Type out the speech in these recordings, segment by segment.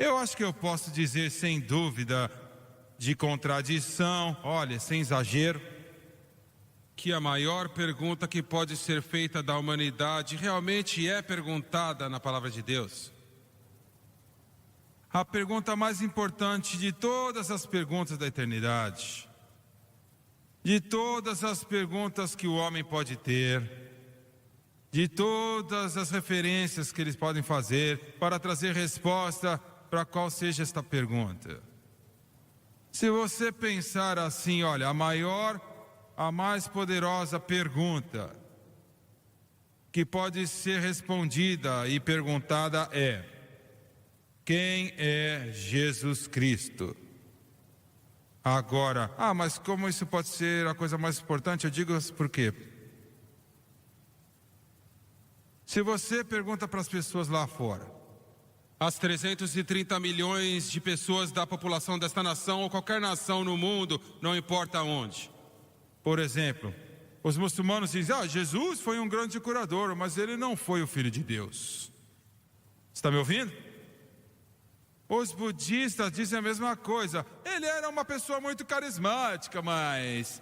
Eu acho que eu posso dizer sem dúvida de contradição, olha, sem exagero, que a maior pergunta que pode ser feita da humanidade realmente é perguntada na palavra de Deus. A pergunta mais importante de todas as perguntas da eternidade, de todas as perguntas que o homem pode ter, de todas as referências que eles podem fazer para trazer resposta para qual seja esta pergunta. Se você pensar assim, olha, a mais poderosa pergunta que pode ser respondida e perguntada é: quem é Jesus Cristo? Agora, mas como isso pode ser a coisa mais importante? Eu digo por quê? Se você pergunta para as pessoas lá fora, as 330 milhões de pessoas da população desta nação ou qualquer nação no mundo, não importa onde. Por exemplo, os muçulmanos dizem: Jesus foi um grande curador, mas ele não foi o Filho de Deus. Está me ouvindo? Os budistas dizem a mesma coisa. Ele era uma pessoa muito carismática, mas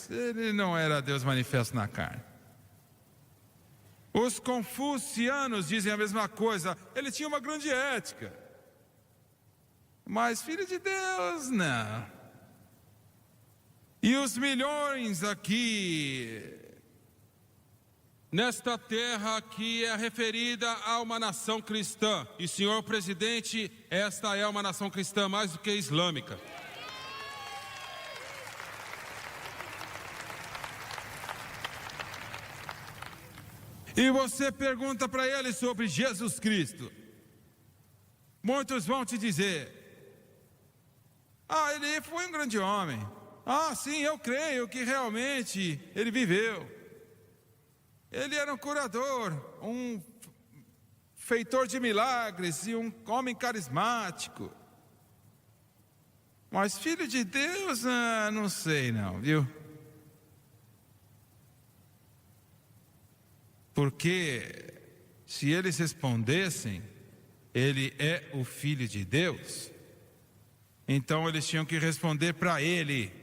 ele não era Deus manifesto na carne. Os confucianos dizem a mesma coisa. Ele tinha uma grande ética, mas Filho de Deus, não. E os milhões aqui nesta terra que é referida a uma nação cristã, e senhor presidente, esta é uma nação cristã mais do que islâmica. E você pergunta para eles sobre Jesus Cristo, muitos vão te dizer: ele foi um grande homem. Sim, eu creio que realmente ele viveu. Ele era um curador, um feitor de milagres e um homem carismático. Mas Filho de Deus, não sei não, viu? Porque se eles respondessem, ele é o Filho de Deus, então eles tinham que responder para ele.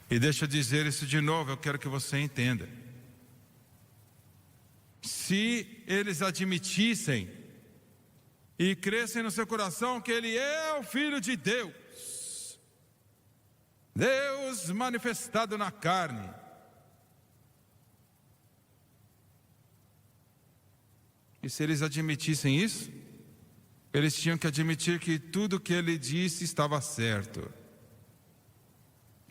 E deixa eu dizer isso de novo, eu quero que você entenda. Se eles admitissem e crescem no seu coração que ele é o Filho de Deus, Deus manifestado na carne, e se eles admitissem isso, eles tinham que admitir que tudo que ele disse estava certo.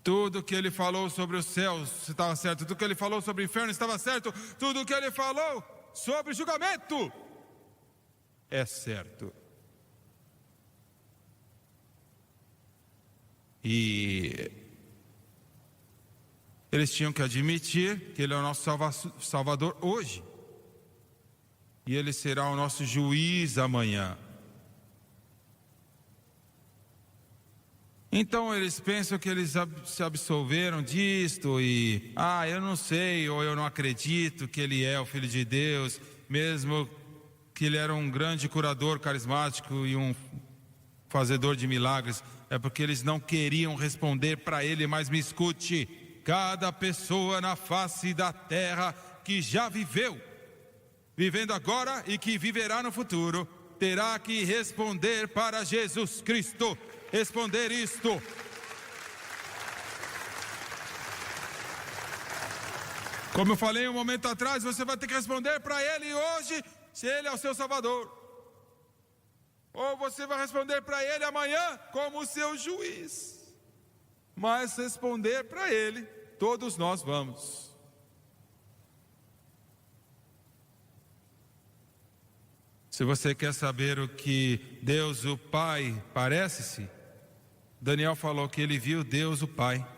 Tudo que ele falou sobre os céus estava certo. Tudo que ele falou sobre o inferno estava certo. Tudo que ele falou sobre o julgamento é certo. E eles tinham que admitir que ele é o nosso Salvador hoje. E ele será o nosso juiz amanhã. Então eles pensam que eles se absolveram disto e eu não sei, ou eu não acredito que ele é o Filho de Deus, mesmo que ele era um grande curador carismático e um fazedor de milagres. É porque eles não queriam responder para ele. Mas me escute: cada pessoa na face da terra que já viveu, vivendo agora e que viverá no futuro, terá que responder para Jesus Cristo. Responder isto: como eu falei um momento atrás, você vai ter que responder para ele hoje se ele é o seu Salvador, ou você vai responder para ele amanhã como o seu juiz. Mas responder para ele, todos nós vamos. Se você quer saber o que Deus o Pai parece-se, Daniel falou que ele viu Deus o Pai,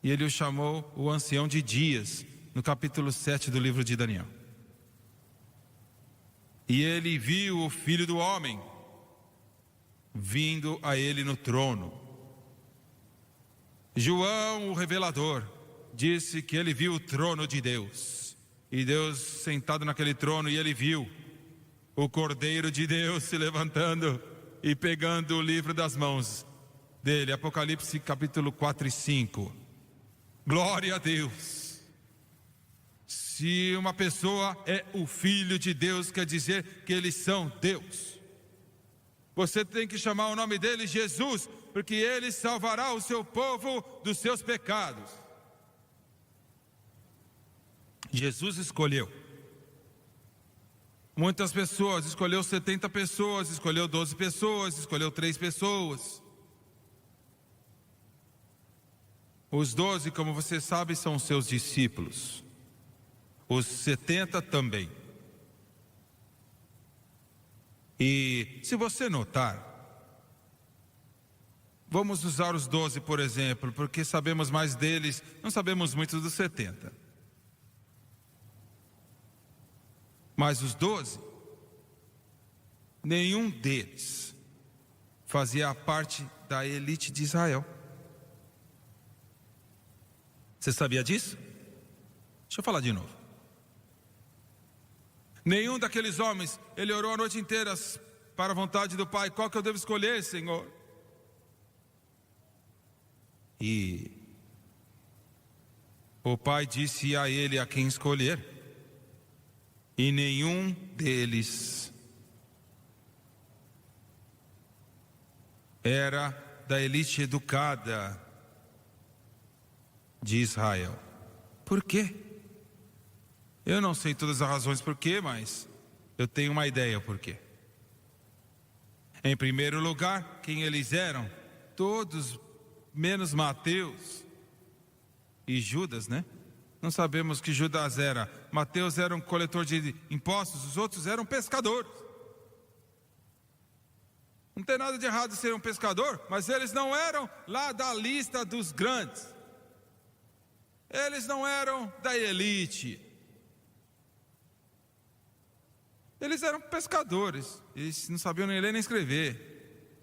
e ele o chamou o ancião de dias, no capítulo 7 do livro de Daniel. E ele viu o Filho do Homem vindo a ele no trono. João, o revelador, disse que ele viu o trono de Deus. E Deus sentado naquele trono, e ele viu o Cordeiro de Deus se levantando e pegando o livro das mãos dele. Apocalipse capítulo 4 e 5. Glória a Deus. Se uma pessoa é o Filho de Deus, quer dizer que eles são Deus. Você tem que chamar o nome dele Jesus, porque ele salvará o seu povo dos seus pecados. Jesus escolheu. Muitas pessoas, escolheu 70 pessoas, escolheu 12 pessoas, escolheu 3 pessoas. Os 12, como você sabe, são os seus discípulos. Os 70 também. E se você notar, vamos usar os 12 por exemplo, porque sabemos mais deles, não sabemos muito dos 70. Mas os 12, nenhum deles fazia parte da elite de Israel. Você sabia disso? Deixa eu falar de novo. Nenhum daqueles homens, ele orou a noite inteira para a vontade do Pai. Qual que eu devo escolher, Senhor? E o Pai disse a ele a quem escolher. E nenhum deles era da elite educada de Israel. Por quê? Eu não sei todas as razões por quê, mas eu tenho uma ideia por quê. Em primeiro lugar, quem eles eram? Todos, menos Mateus e Judas, né? Não sabemos que Judas era. Mateus era um coletor de impostos, os outros eram pescadores. Não tem nada de errado ser um pescador, mas eles não eram lá da lista dos grandes. Eles não eram da elite. Eles eram pescadores. Eles não sabiam nem ler nem escrever.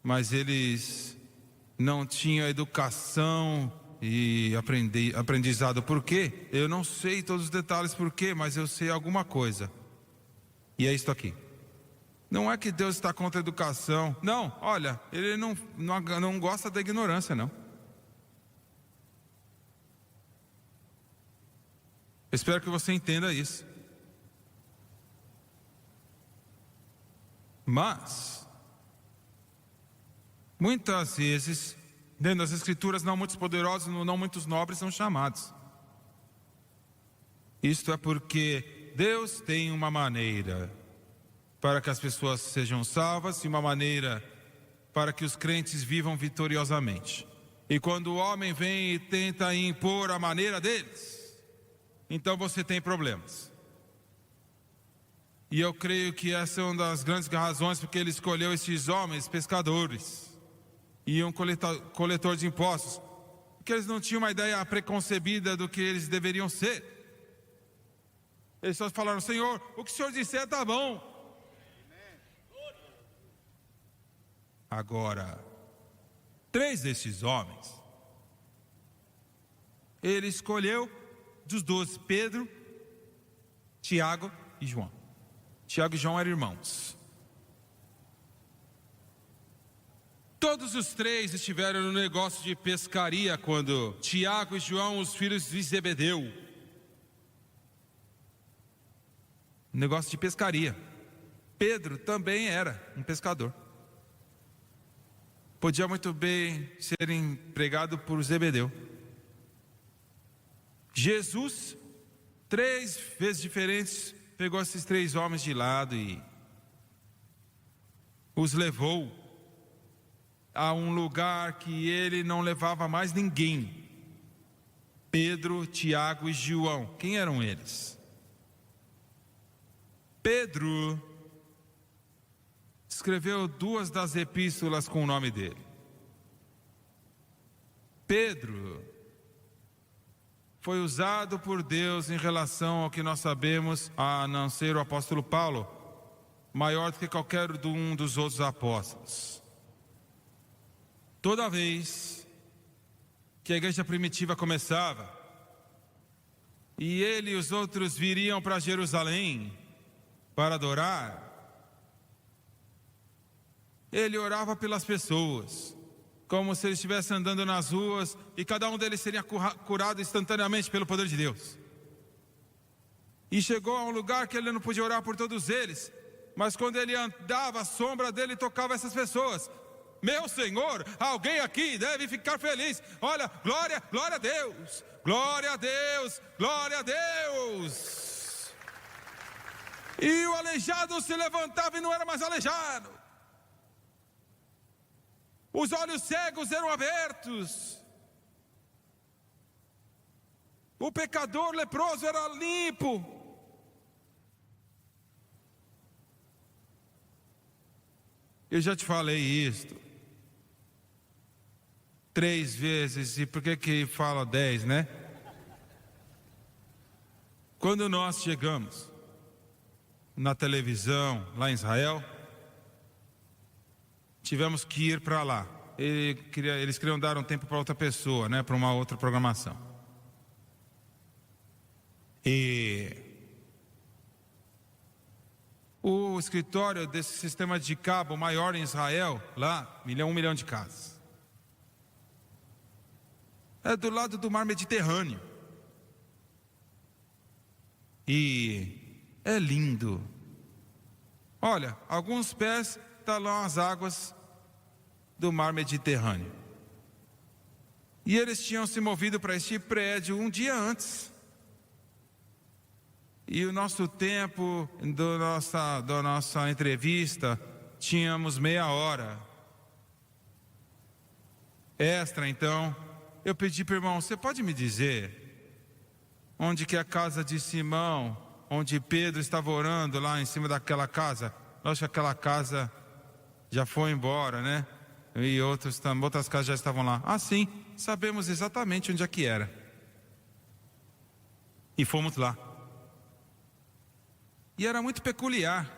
Mas eles não tinham educação e aprendizado. Por quê? Eu não sei todos os detalhes por quê, mas eu sei alguma coisa. E é isto aqui. Não é que Deus está contra a educação. Não, olha, ele não gosta da ignorância, não. Eu espero que você entenda isso. Mas muitas vezes, dentro das Escrituras, não muitos poderosos, não muitos nobres são chamados. Isto é porque Deus tem uma maneira para que as pessoas sejam salvas e uma maneira para que os crentes vivam vitoriosamente. E quando o homem vem e tenta impor a maneira deles, então você tem problemas. E eu creio que essa é uma das grandes razões porque ele escolheu esses homens pescadores e um coletor de impostos, porque eles não tinham uma ideia preconcebida do que eles deveriam ser. Eles só falaram: Senhor, o que o Senhor disser está bom. Agora, 3 desses homens, ele escolheu dos 12, Pedro, Tiago e João. Tiago e João eram irmãos. Todos os 3 estiveram no negócio de pescaria quando Tiago e João, os filhos de Zebedeu. Negócio de pescaria. Pedro também era um pescador. Podia muito bem ser empregado por Zebedeu. Jesus, 3 vezes diferentes, pegou esses 3 homens de lado e os levou a um lugar que ele não levava mais ninguém. Pedro, Tiago e João. Quem eram eles? Pedro escreveu 2 das epístolas com o nome dele. Pedro foi usado por Deus em relação ao que nós sabemos, a não ser o apóstolo Paulo, maior do que qualquer um dos outros apóstolos. Toda vez que a igreja primitiva começava, e ele e os outros viriam para Jerusalém para adorar, ele orava pelas pessoas, como se ele estivesse andando nas ruas e cada um deles seria curado instantaneamente pelo poder de Deus. E chegou a um lugar que ele não podia orar por todos eles, mas quando ele andava, a sombra dele tocava essas pessoas. Meu Senhor, alguém aqui deve ficar feliz. Olha, glória, glória a Deus, glória a Deus, glória a Deus. E o aleijado se levantava e não era mais aleijado. Os olhos cegos eram abertos. O pecador leproso era limpo. Eu já te falei isto 3 vezes, e por que fala 10, né? Quando nós chegamos na televisão, lá em Israel, tivemos que ir para lá. Eles queriam dar um tempo para outra pessoa, né? Para uma outra programação. E o escritório desse sistema de cabo maior em Israel, lá, 1 milhão de casas. É do lado do mar Mediterrâneo. E é lindo. Olha, alguns pés estão lá as águas do mar Mediterrâneo. E eles tinham se movido para este prédio um dia antes. E o nosso tempo da nossa entrevista, tínhamos meia hora extra. Então eu pedi para o irmão: você pode me dizer onde que é a casa de Simão, onde Pedro estava orando lá em cima daquela casa? Lógico que aquela casa já foi embora, né? E outras casas já estavam lá. Ah, sim, sabemos exatamente onde é que era. E fomos lá. E era muito peculiar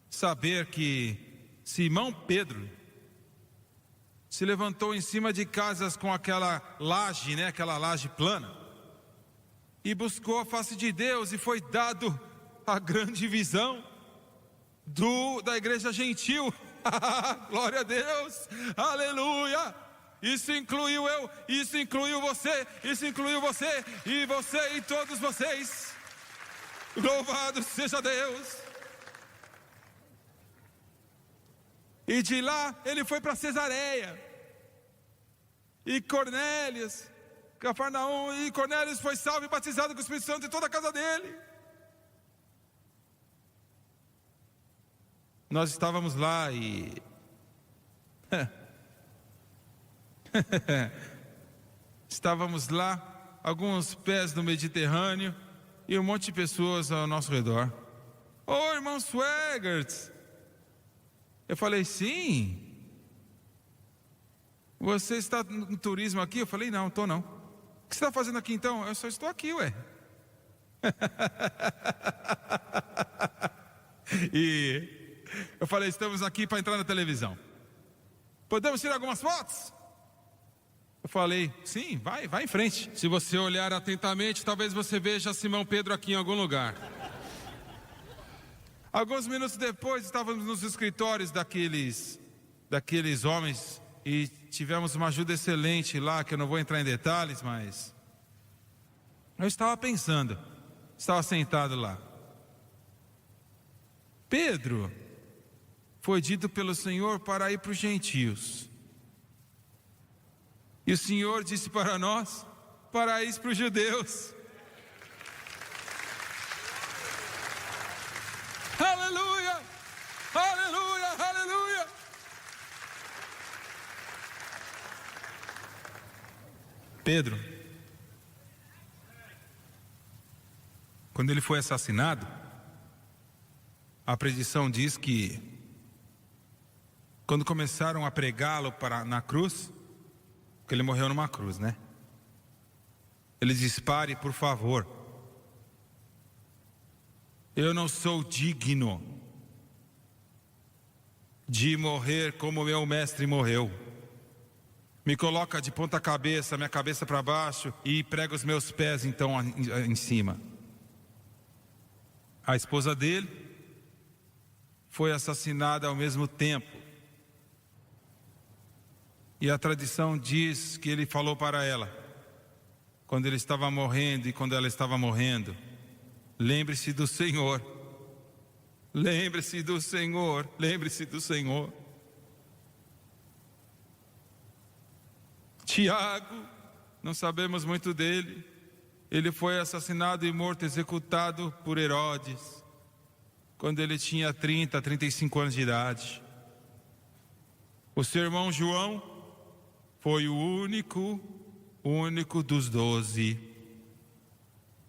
saber que Simão Pedro se levantou em cima de casas com aquela laje, né? Aquela laje plana, e buscou a face de Deus, e foi dado a grande visão da igreja gentil. Glória a Deus, aleluia. Isso incluiu eu, isso incluiu você, isso incluiu você, e você e todos vocês. Louvado seja Deus. E de lá ele foi para Cesareia. E Cornélios, Cafarnaum, e Cornélios foi salvo e batizado com o Espírito Santo em toda a casa dele. Nós estávamos lá e estávamos lá, alguns pés no Mediterrâneo, e um monte de pessoas ao nosso redor. Ô, irmão Swegert. Eu falei: sim. Você está no turismo aqui? Eu falei: não, estou não. O que você está fazendo aqui então? Eu só estou aqui, ué. E eu falei: estamos aqui para entrar na televisão. Podemos tirar algumas fotos? Eu falei: sim, vai em frente. Se você olhar atentamente, talvez você veja Simão Pedro aqui em algum lugar. Alguns minutos depois, estávamos nos escritórios daqueles homens, e tivemos uma ajuda excelente lá, que eu não vou entrar em detalhes, mas eu estava pensando, estava sentado lá. Pedro foi dito pelo Senhor para ir para os gentios. E o Senhor disse para nós, para ir para os judeus. Aleluia, aleluia, aleluia. Pedro, quando ele foi assassinado, a predição diz que quando começaram a pregá-lo na cruz, porque ele morreu numa cruz, né? Ele diz: pare, por favor. Eu não sou digno de morrer como meu mestre morreu. me coloca de ponta cabeça, minha cabeça para baixo, e prega os meus pés então em cima. A esposa dele foi assassinada ao mesmo tempo. E a tradição diz que ele falou para ela, quando ele estava morrendo e quando ela estava morrendo: lembre-se do Senhor, lembre-se do Senhor, lembre-se do Senhor. Tiago, não sabemos muito dele. Ele foi assassinado e morto, executado por Herodes, quando ele tinha 35 anos de idade. O seu irmão João foi o único dos 12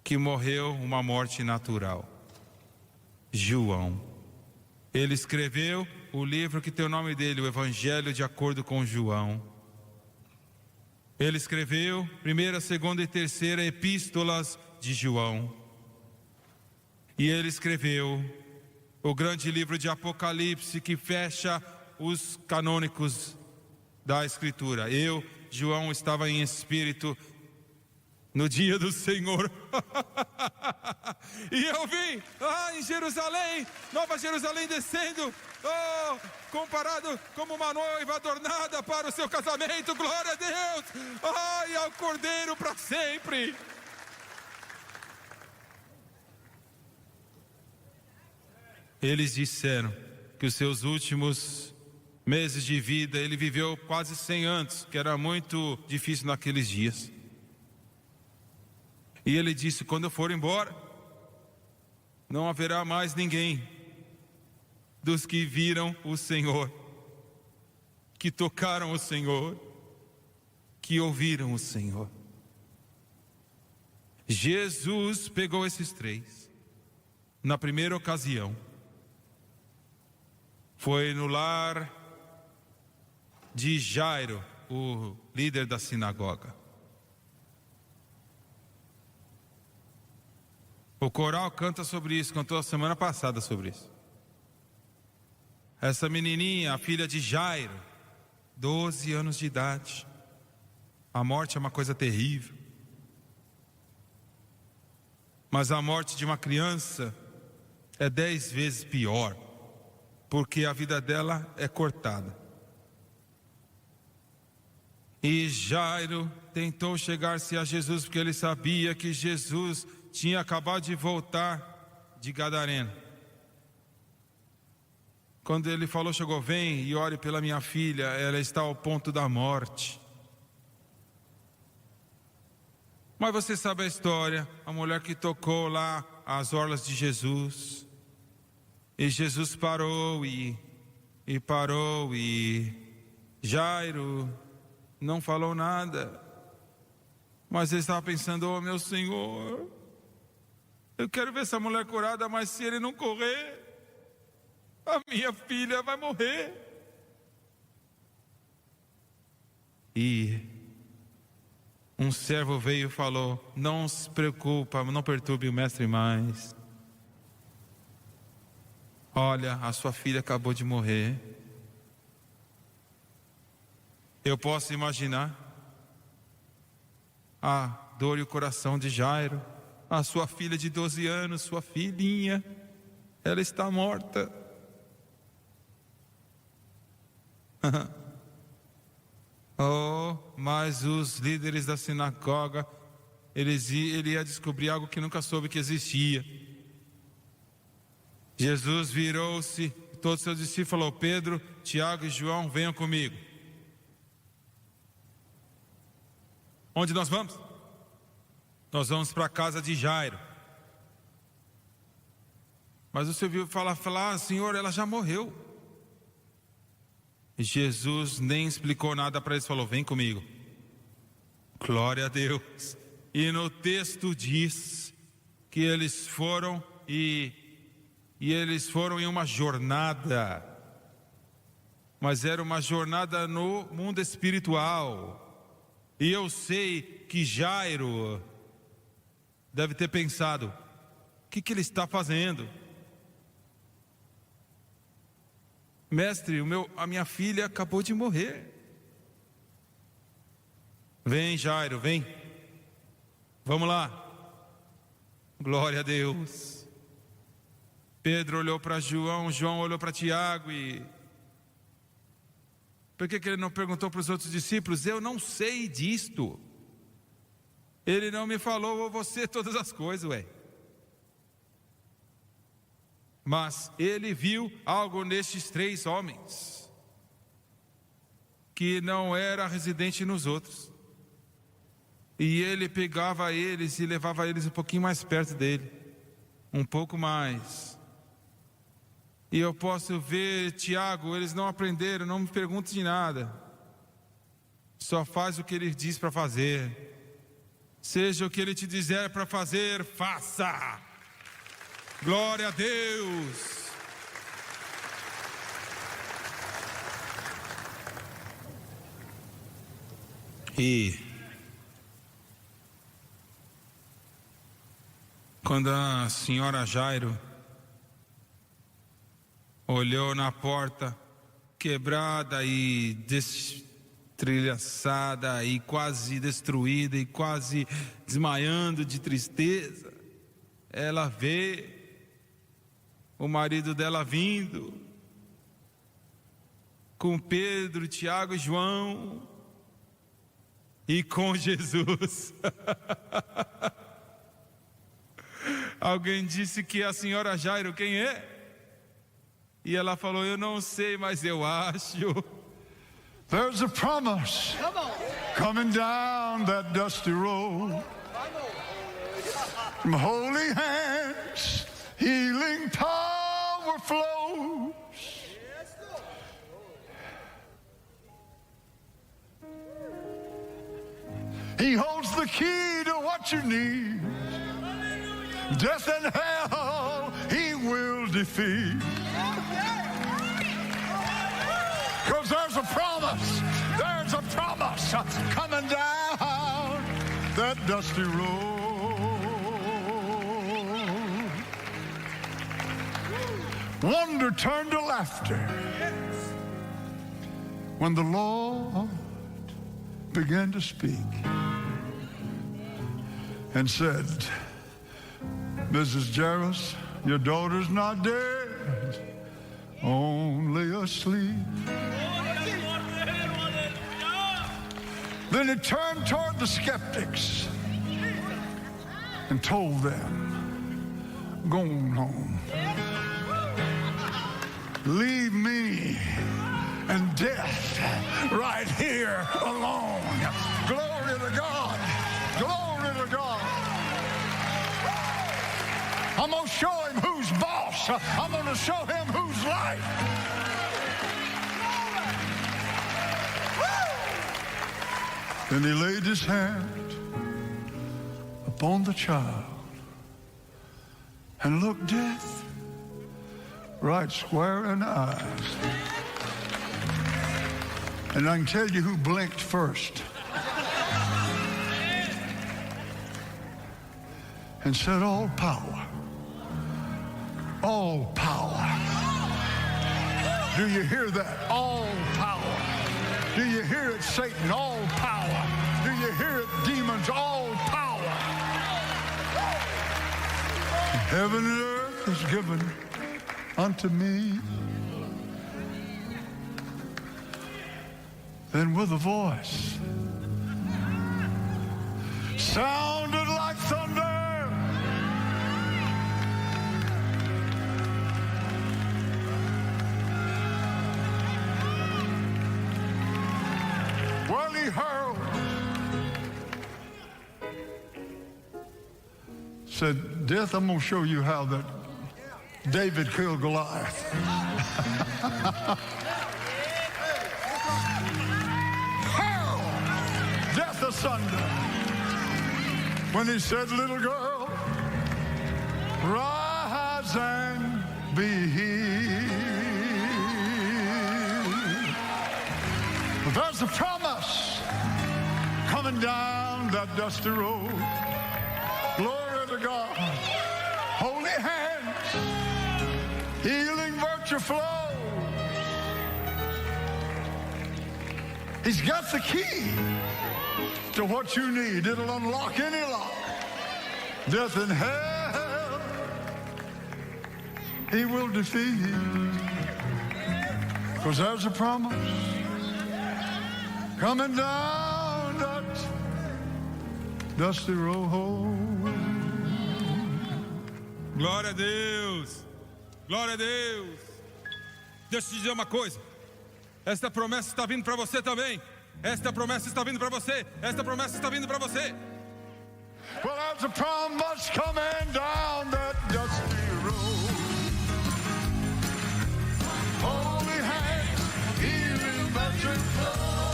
que morreu uma morte natural. João. Ele escreveu o livro que tem o nome dele, o Evangelho de acordo com João. Ele escreveu 1ª, 2ª e 3ª epístolas de João. E ele escreveu o grande livro de Apocalipse, que fecha os canônicos da Escritura. Eu, João, estava em espírito no dia do Senhor. E eu vi em Jerusalém, Nova Jerusalém descendo, comparado como uma noiva adornada para o seu casamento. Glória a Deus, e ao Cordeiro para sempre. Eles disseram que os seus últimos meses de vida, ele viveu quase 100 anos, que era muito difícil naqueles dias. E ele disse: quando eu for embora, não haverá mais ninguém dos que viram o Senhor, que tocaram o Senhor, que ouviram o Senhor. Jesus pegou esses 3. Na primeira ocasião, foi no lar de Jairo, o líder da sinagoga. O coral canta sobre isso, cantou a semana passada sobre isso. Essa menininha, a filha de Jairo, 12 anos de idade. A morte é uma coisa terrível. Mas a morte de uma criança é 10 vezes pior, porque a vida dela é cortada. E Jairo tentou chegar-se a Jesus, porque ele sabia que Jesus tinha acabado de voltar de Gadareno. Quando ele falou, chegou: vem e ore pela minha filha, ela está ao ponto da morte. Mas você sabe a história, a mulher que tocou lá as orlas de Jesus. E Jesus parou e parou, e Jairo não falou nada. Mas ele estava pensando: oh meu Senhor, eu quero ver essa mulher curada, mas se ele não correr, a minha filha vai morrer. E um servo veio e falou: não se preocupa, não perturbe o mestre mais. Olha, a sua filha acabou de morrer. Eu posso imaginar a dor e o coração de Jairo. A sua filha de 12 anos, sua filhinha, ela está morta. Mas os líderes da sinagoga, ele ia descobrir algo que nunca soube que existia. Jesus virou-se, todos os seus discípulos, falou: Pedro, Tiago e João, venham comigo. Onde nós vamos? Nós vamos para a casa de Jairo. Mas você viu falar: Senhor, ela já morreu. E Jesus nem explicou nada para eles, falou: vem comigo. Glória a Deus. E no texto diz que eles foram e eles foram em uma jornada, mas era uma jornada no mundo espiritual. E eu sei que Jairo deve ter pensado: o que ele está fazendo? Mestre, a minha filha acabou de morrer. Vem, Jairo, vem. Vamos lá. Glória a Deus. Pedro olhou para João, João olhou para Tiago e... Por que ele não perguntou para os outros discípulos? Eu não sei disto. Ele não me falou a você todas as coisas, ué. Mas ele viu algo nestes 3 homens que não era residente nos outros. E ele pegava eles e levava eles um pouquinho mais perto dele. Um pouco mais. E eu posso ver, Tiago, eles não aprenderam, não me perguntem de nada. Só faz o que ele diz para fazer. Seja o que ele te dizer para fazer, faça. Glória a Deus. E quando a senhora Jairo olhou na porta, quebrada e destrilhaçada e quase destruída e quase desmaiando de tristeza, ela vê o marido dela vindo com Pedro, Tiago e João e com Jesus. Alguém disse que a senhora Jairo, quem é? E ela falou, eu não sei, mas eu acho. There's a promise coming down that dusty road. From holy hands, healing power flows. He holds the key to what you need. Death and hell, he will defeat. Because there's a promise coming down that dusty road. Wonder turned to laughter when the Lord began to speak and said, Mrs. Jairus, your daughter's not dead, only asleep. Then he turned toward the skeptics and told them, go on home. Leave me and death right here alone. Glory to God. Glory to God. I'm going to show him who's boss. I'm going to show him who's right. Then he laid his hand upon the child and looked death right square in the eyes. And I can tell you who blinked first. And said, all power. All power. Do you hear that? All power. Do you hear it, Satan? All power. Do you hear it, demons? All power. Heaven and earth is given unto me. Then with a voice sounded like thunder, well, he hurled, said, Death, I'm going to show you how that David killed Goliath. Death asunder. When he said, little girl, rise and be healed. But there's a promise coming down that dusty road. Glory to God. Holy hands, healing virtue flows. He's got the key to what you need. It'll unlock any lock. Death and hell, he will defeat. Because there's a promise coming down that dusty road. Glória a Deus. Glória a Deus. Deixa eu te dizer uma coisa. Esta promessa está vindo para você também. Esta promessa está vindo para você. Esta promessa está vindo para você. Well, there's a promise coming down that dusty road. Holy hands, healing virtue flow.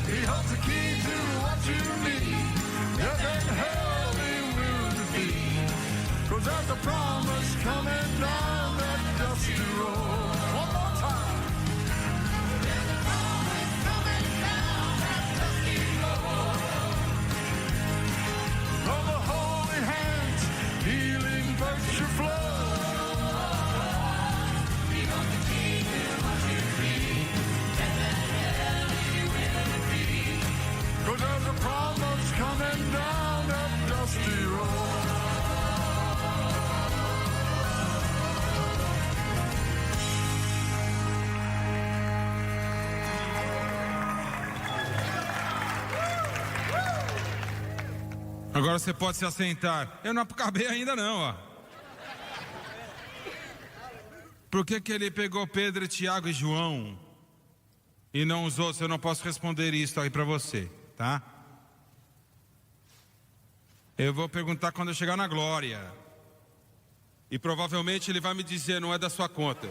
He holds the key to what you need. Death and hell he will defeat. 'Cause there's a promise coming down that dusty road. One more time. There's a promise coming down that dusty road. From the holy hands, healing virtue flow. He holds the key to what you need. Death and hell he will defeat. 'Cause there's a promise coming down that dusty road. Agora você pode se assentar. Eu não acabei ainda não, ó. Por que ele pegou Pedro, Tiago e João e não os outros? Eu não posso responder isso aí para você, tá? Eu vou perguntar quando eu chegar na glória. E provavelmente ele vai me dizer, não é da sua conta.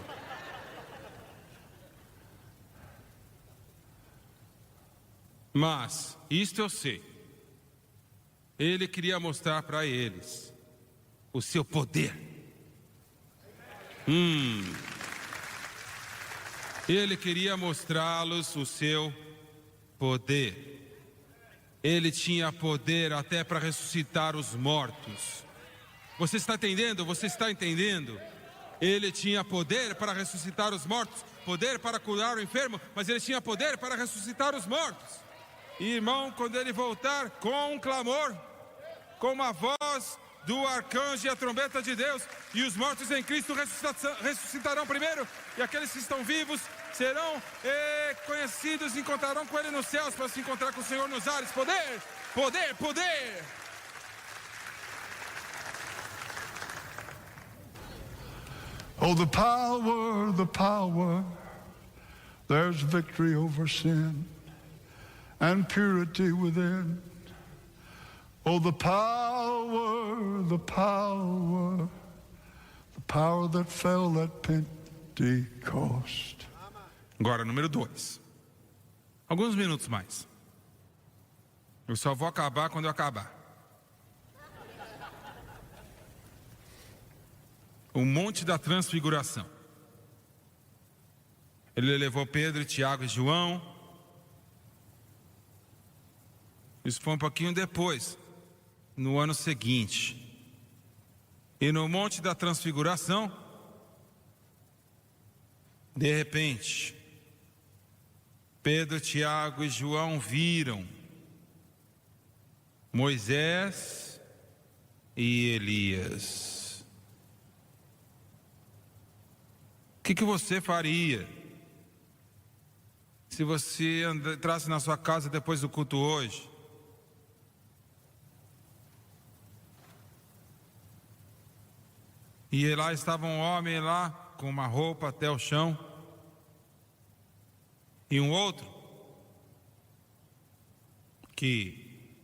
Mas, isto eu sei. Ele queria mostrar para eles o seu poder. Ele queria mostrá-los o seu poder. Ele tinha poder até para ressuscitar os mortos. Você está entendendo? Você está entendendo? Ele tinha poder para ressuscitar os mortos, poder para curar o enfermo, mas ele tinha poder para ressuscitar os mortos. E, irmão, quando ele voltar com um clamor, com uma voz do arcanjo e a trombeta de Deus, e os mortos em Cristo ressuscitarão primeiro, e aqueles que estão vivos serão conhecidos e encontrarão com ele nos céus para se encontrar com o Senhor nos ares. Poder, poder, poder. Oh, the power, the power. There's victory over sin and purity within. Oh, the power, the power, the power that fell at Pentecost. Agora, número 2. Alguns minutos mais. Eu só vou acabar quando eu acabar. O Monte da Transfiguração. Ele levou Pedro, Tiago e João. Isso foi um pouquinho depois, no ano seguinte. E no Monte da Transfiguração, de repente, Pedro, Tiago e João viram Moisés e Elias. O que você faria se você entrasse na sua casa depois do culto hoje? E lá estava um homem lá com uma roupa até o chão e um outro que: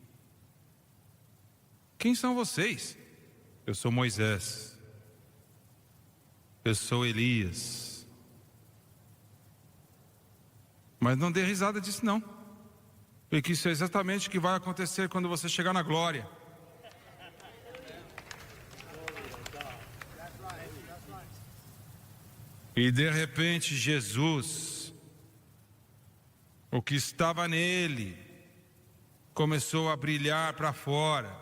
quem são vocês? Eu sou Moisés. Eu sou Elias. Mas não dê risada disso não, porque isso é exatamente o que vai acontecer quando você chegar na glória. E de repente Jesus, o que estava nele, começou a brilhar para fora.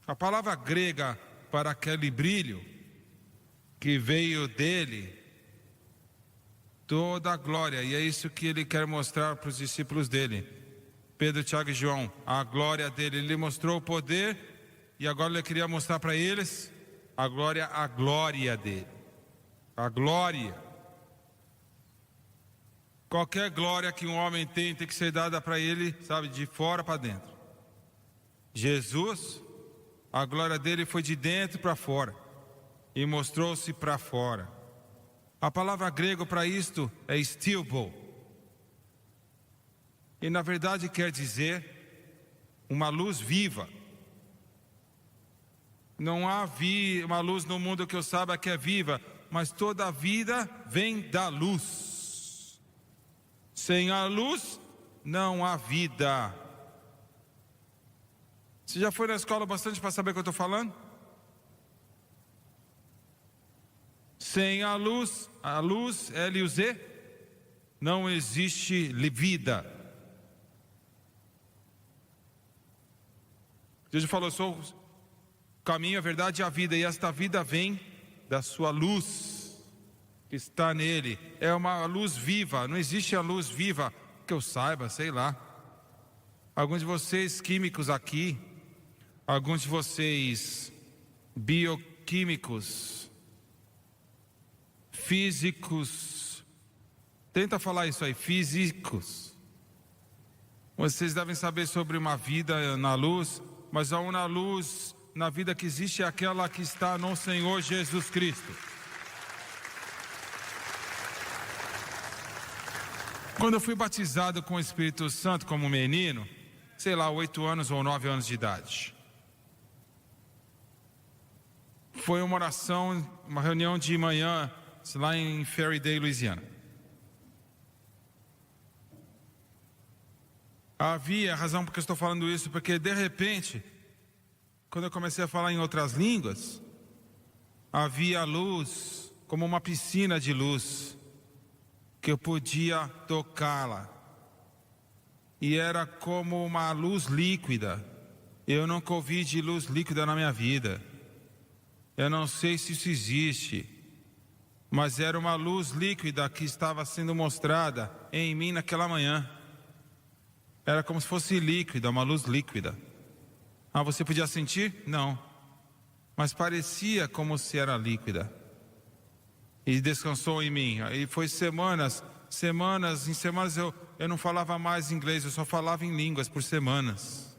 A palavra grega para aquele brilho que veio dele toda a glória. E é isso que ele quer mostrar para os discípulos dele, Pedro, Tiago e João, a glória dele. Ele mostrou o poder e agora ele queria mostrar para eles a glória dele. A glória. Qualquer glória que um homem tem que ser dada para ele, sabe, de fora para dentro. Jesus, a glória dele foi de dentro para fora e mostrou-se para fora. A palavra grega para isto é stilbo. E na verdade quer dizer uma luz viva. Não há uma luz no mundo que eu saiba que é viva, mas toda a vida vem da luz. Sem a luz não há vida. Você já foi na escola bastante para saber o que eu estou falando? Sem a luz, L-U-Z, não existe vida. Jesus falou: sou o caminho, a verdade e a vida, e esta vida vem da sua luz que está nele. É uma luz viva. Não existe a luz viva que eu saiba, sei lá. Alguns de vocês químicos aqui, alguns de vocês bioquímicos, físicos, tenta falar isso aí, físicos. Vocês devem saber sobre uma vida na luz, mas a única luz na vida que existe é aquela que está no Senhor Jesus Cristo. Quando eu fui batizado com o Espírito Santo como menino, sei lá, 8 anos ou 9 anos de idade, foi uma oração, uma reunião de manhã lá em Faraday, Louisiana. Havia razão porque eu estou falando isso, porque de repente, quando eu comecei a falar em outras línguas, havia luz, como uma piscina de luz, que eu podia tocá-la. E era como uma luz líquida. Eu nunca ouvi de luz líquida na minha vida. Eu não sei se isso existe, mas era uma luz líquida que estava sendo mostrada em mim naquela manhã. Era como se fosse líquida, uma luz líquida. Ah, você podia sentir? Não. Mas parecia como se era líquida. E descansou em mim. E foi semanas eu não falava mais inglês, eu só falava em línguas por semanas.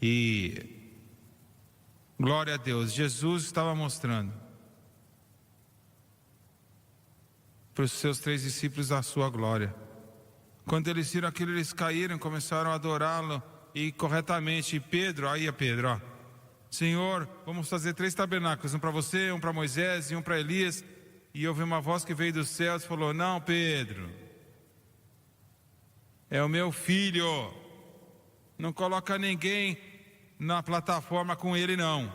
E glória a Deus, Jesus estava mostrando para os seus 3 discípulos a sua glória. Quando eles viram aquilo, eles caíram, começaram a adorá-lo e corretamente. E Pedro, ó, Senhor, vamos fazer 3 tabernáculos, um para você, um para Moisés e um para Elias. E ouvi uma voz que veio dos céus e falou: não, Pedro, é o meu filho, não coloca ninguém na plataforma com ele não.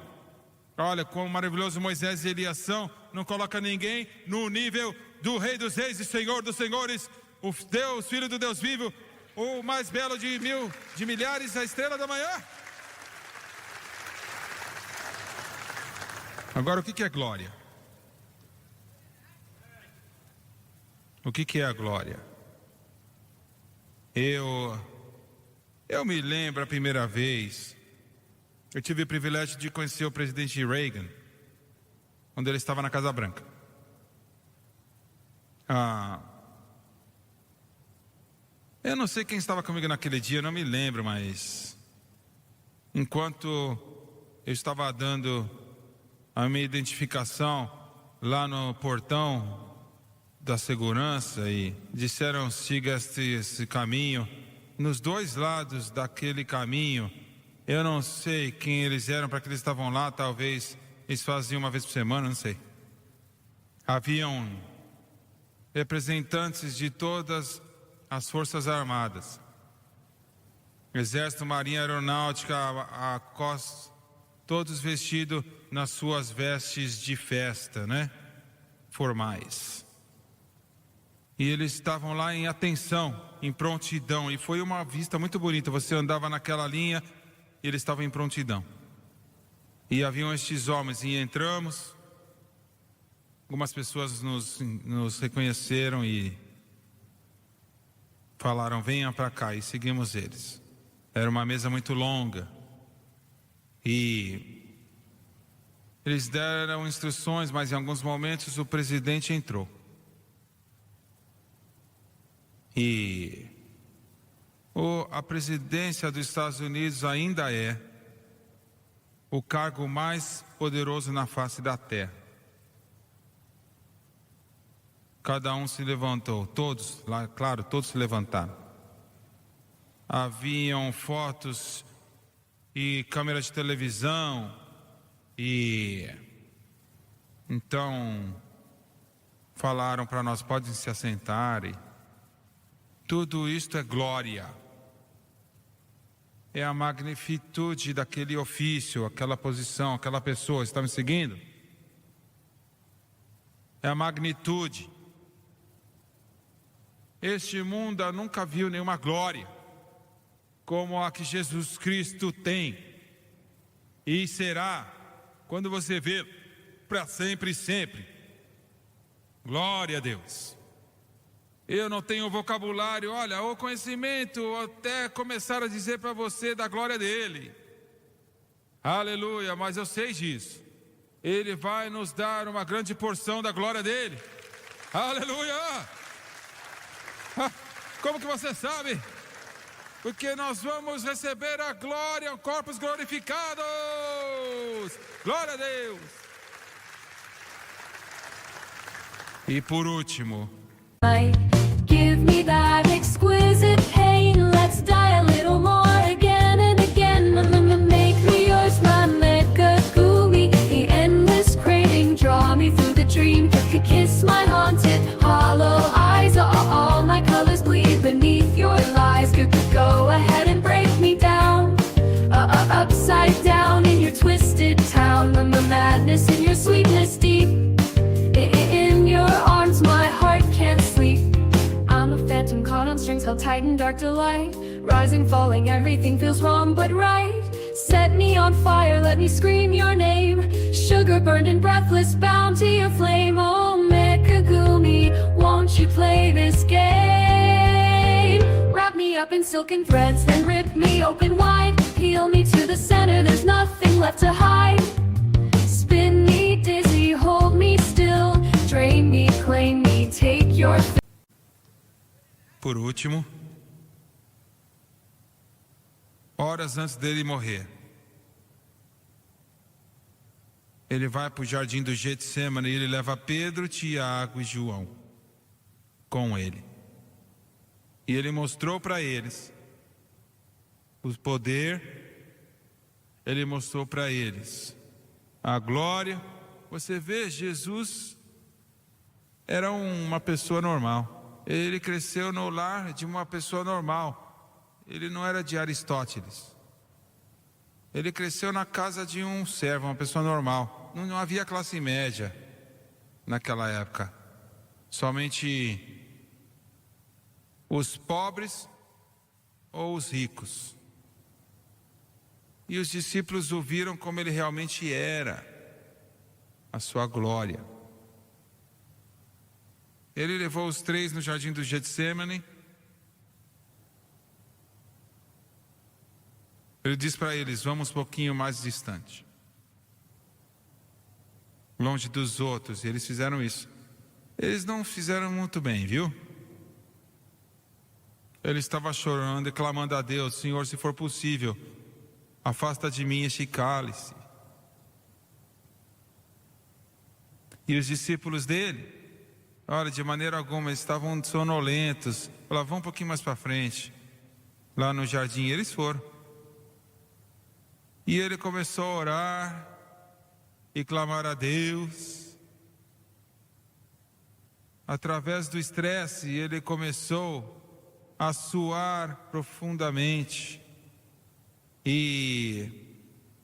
Olha, como maravilhoso Moisés e Elias são, não coloca ninguém no nível do Rei dos Reis e Senhor dos Senhores, o Deus, Filho do Deus vivo, o mais belo de milhares, a estrela da manhã. Agora, o que é glória? O que é a glória? Eu me lembro a primeira vez, eu tive o privilégio de conhecer o presidente Reagan, quando ele estava na Casa Branca. Eu não sei quem estava comigo naquele dia, eu não me lembro, mas enquanto eu estava dando a minha identificação lá no portão da segurança, e disseram: siga esse caminho. Nos 2 lados daquele caminho, eu não sei quem eles eram, para que eles estavam lá, talvez eles faziam uma vez por semana, não sei. Haviam representantes de todas as forças armadas, Exército, Marinha, Aeronáutica, a costa, todos vestidos nas suas vestes de festa, né? Formais. E eles estavam lá em atenção, em prontidão. E foi uma vista muito bonita. Você andava naquela linha e eles estavam em prontidão. E haviam estes homens. E entramos. Algumas pessoas nos reconheceram e falaram, venham para cá, e seguimos eles. Era uma mesa muito longa e eles deram instruções, mas em alguns momentos o presidente entrou. E a presidência dos Estados Unidos ainda é o cargo mais poderoso na face da terra. Cada um se levantou, todos, claro, todos se levantaram. Haviam fotos e câmeras de televisão e então falaram para nós, podem se assentar. E tudo isto é glória. É a magnitude daquele ofício, aquela posição, aquela pessoa. Está me seguindo? É a magnitude. Este mundo nunca viu nenhuma glória como a que Jesus Cristo tem e será quando você vê para sempre e sempre. Glória a Deus. Eu não tenho vocabulário, olha, o conhecimento até começar a dizer para você da glória dele. Aleluia, mas eu sei disso. Ele vai nos dar uma grande porção da glória dele. Aleluia! Como que você sabe? Porque nós vamos receber a glória, corpos glorificados. Glória a Deus. E por último, give me that exquisite pain. Let's die a little more again and again. Make me yours, my mega gooey. The endless craving, draw me through the dream. Kiss my haunted hollow eyes. All my colors bleed beneath your lies. Go ahead and break me down, upside down in your twisted town. The madness in your sweetness deep. In your arms my heart can't sleep. I'm a phantom caught on strings, held tight in dark delight. Rising, falling, everything feels wrong but right. Set me on fire, let me scream your name. Sugar burned and breathless, bound to your flame. Oh, Megagumi, won't you play this game? Wrap me up in silken threads, then rip me open wide. Peel me to the center, there's nothing left to hide. Spin me dizzy, hold me still. Drain me, claim me, take your... por último, horas antes dele morrer, ele vai para o jardim do Getsemane e ele leva Pedro, Tiago e João com ele. E ele mostrou para eles o poder, ele mostrou para eles a glória. Você vê, Jesus era uma pessoa normal. Ele cresceu no lar de uma pessoa normal. Ele não era de Aristóteles. Ele cresceu na casa de um servo, uma pessoa normal. Não havia classe média naquela época. Somente os pobres ou os ricos. E os discípulos o viram como ele realmente era, a sua glória. Ele levou os três no jardim do Getsemane. Ele disse para eles, vamos um pouquinho mais distante, longe dos outros. E eles fizeram isso. Eles não fizeram muito bem, viu? Ele estava chorando e clamando a Deus, Senhor, se for possível, afasta de mim este cálice. E os discípulos dele, olha, de maneira alguma, eles estavam sonolentos. Falavam, vamos um pouquinho mais para frente. Lá no jardim, eles foram. E ele começou a orar e clamar a Deus. Através do estresse, ele começou a suar profundamente. E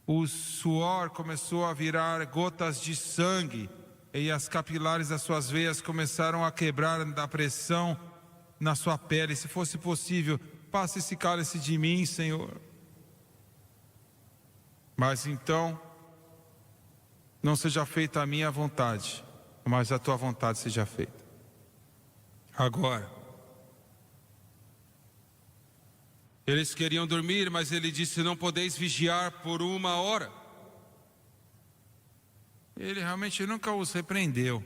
o suor começou a virar gotas de sangue. E as capilares das suas veias começaram a quebrar da pressão na sua pele. Se fosse possível, passe esse cálice de mim, Senhor. Mas então, não seja feita a minha vontade, mas a tua vontade seja feita. Agora, eles queriam dormir, mas ele disse: não podeis vigiar por 1 hora. Ele realmente nunca os repreendeu.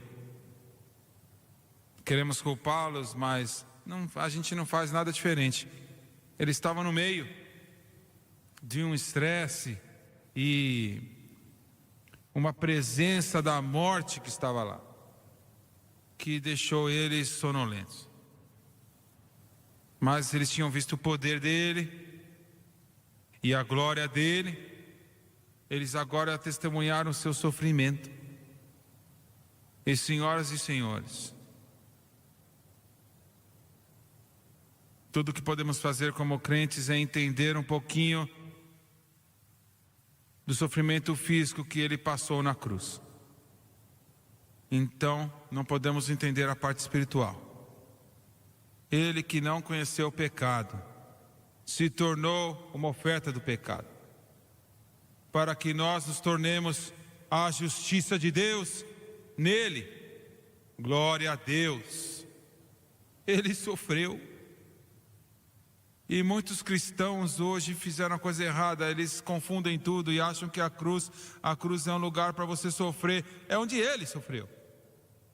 Queremos culpá-los, mas a gente não faz nada diferente. Eles estavam no meio de um estresse e uma presença da morte que estava lá, que deixou eles sonolentos. Mas eles tinham visto o poder dele e a glória dele. Eles agora testemunharam o seu sofrimento. E senhoras e senhores, tudo que podemos fazer como crentes é entender um pouquinho do sofrimento físico que ele passou na cruz. Então, não podemos entender a parte espiritual. Ele que não conheceu o pecado, se tornou uma oferta do pecado, para que nós nos tornemos a justiça de Deus nele. Glória a Deus. Ele sofreu. E muitos cristãos hoje fizeram a coisa errada. Eles confundem tudo e acham que a cruz é um lugar para você sofrer. É onde ele sofreu.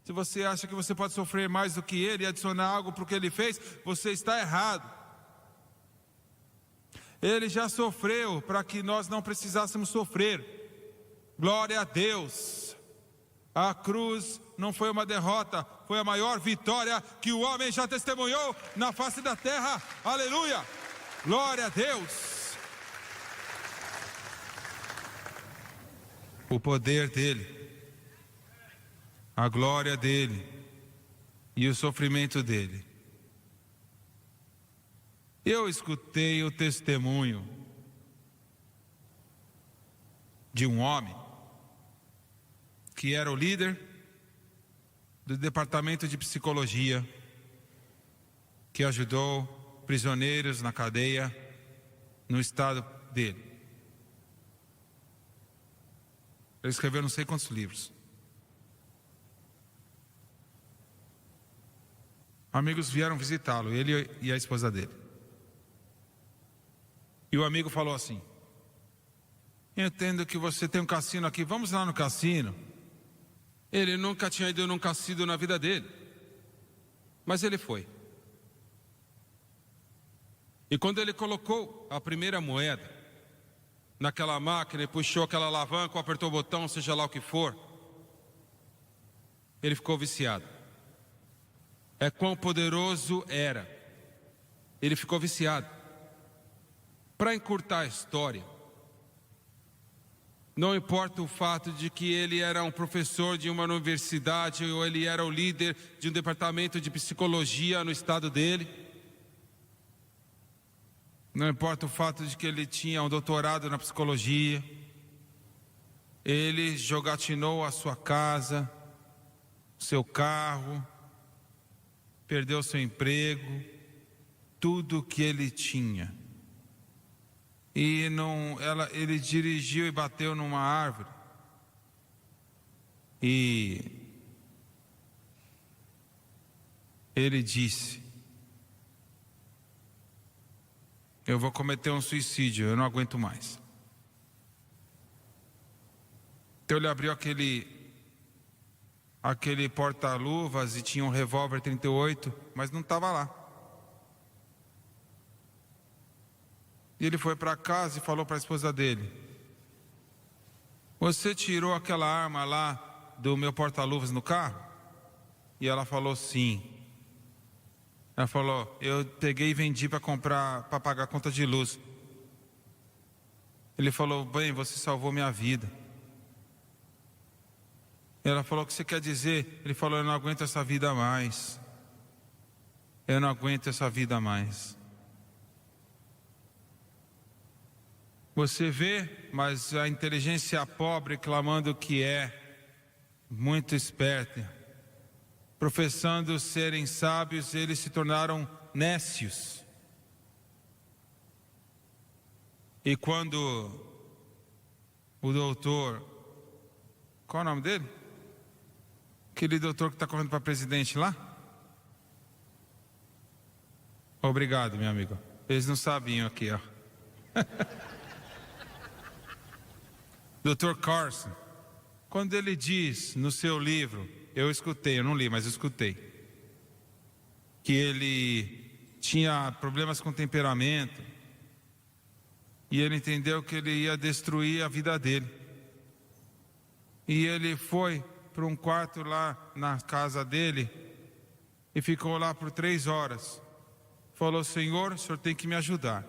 Se você acha que você pode sofrer mais do que ele e adicionar algo para o que ele fez, você está errado. Ele já sofreu para que nós não precisássemos sofrer. Glória a Deus. A cruz não foi uma derrota, foi a maior vitória que o homem já testemunhou na face da terra. Aleluia! Glória a Deus! O poder dele, a glória dele e o sofrimento dele. Eu escutei o testemunho de um homem que era o líder do departamento de psicologia, que ajudou prisioneiros na cadeia no estado dele. Ele escreveu não sei quantos livros. Amigos vieram visitá-lo, ele e a esposa dele. E o amigo falou assim: eu entendo que você tem um cassino aqui, vamos lá no cassino. Ele nunca tinha ido num cassino na vida dele, mas ele foi. E quando ele colocou a primeira moeda naquela máquina e puxou aquela alavanca, ou apertou o botão, seja lá o que for, ele ficou viciado. É quão poderoso era. Ele ficou viciado. Para encurtar a história, não importa o fato de que ele era um professor de uma universidade ou ele era o líder de um departamento de psicologia no estado dele. Não importa o fato de que ele tinha um doutorado na psicologia. Ele jogatinou a sua casa, seu carro, perdeu seu emprego, tudo que ele tinha. E ele dirigiu e bateu numa árvore. E ele disse: eu vou cometer um suicídio, eu não aguento mais. Então ele abriu aquele porta-luvas e tinha um revólver 38, mas não estava lá. E ele foi para casa e falou para a esposa dele: você tirou aquela arma lá do meu porta-luvas no carro? E ela falou: sim. Ela falou: eu peguei e vendi para pagar a conta de luz. Ele falou: bem, você salvou minha vida. Ela falou: o que você quer dizer? Ele falou: eu não aguento essa vida mais. Eu não aguento essa vida mais. Você vê, mas a inteligência pobre clamando que é muito esperta, professando serem sábios, eles se tornaram nécios. E quando o doutor, qual é o nome dele? Aquele doutor que está correndo para presidente lá? Obrigado, meu amigo. Eles não sabiam aqui, ó. Dr. Carson, quando ele diz no seu livro, eu escutei, eu não li, mas eu escutei, que ele tinha problemas com temperamento e ele entendeu que ele ia destruir a vida dele. E ele foi para um quarto lá na casa dele e ficou lá por 3 horas. Falou: Senhor, o senhor tem que me ajudar.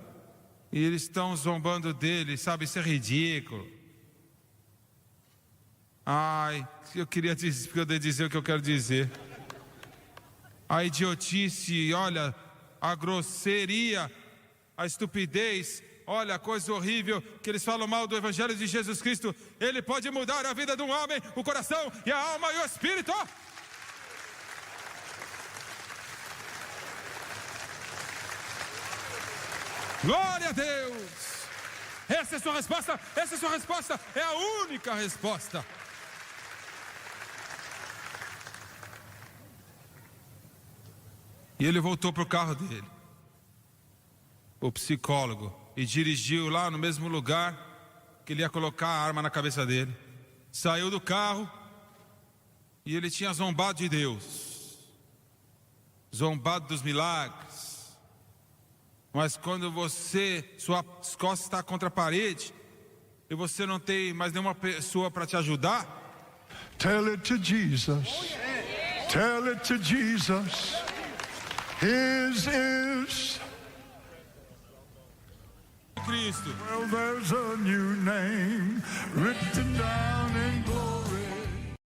E eles estão zombando dele, sabe, isso é ridículo. Ai, eu queria dizer o que eu quero dizer. A idiotice, olha, a grosseria, a estupidez, olha a coisa horrível que eles falam mal do Evangelho de Jesus Cristo. Ele pode mudar a vida de um homem, o coração e a alma e o espírito. Glória a Deus! Essa é a sua resposta, essa é a sua resposta, é a única resposta. E ele voltou para o carro dele, o psicólogo, e dirigiu lá no mesmo lugar que ele ia colocar a arma na cabeça dele. Saiu do carro e ele tinha zombado de Deus, zombado dos milagres. Mas quando sua costas está contra a parede e você não tem mais nenhuma pessoa para te ajudar, Tell it to Jesus. Tell it to Jesus. His is. Cristo. Well, there's a new name written down in glory.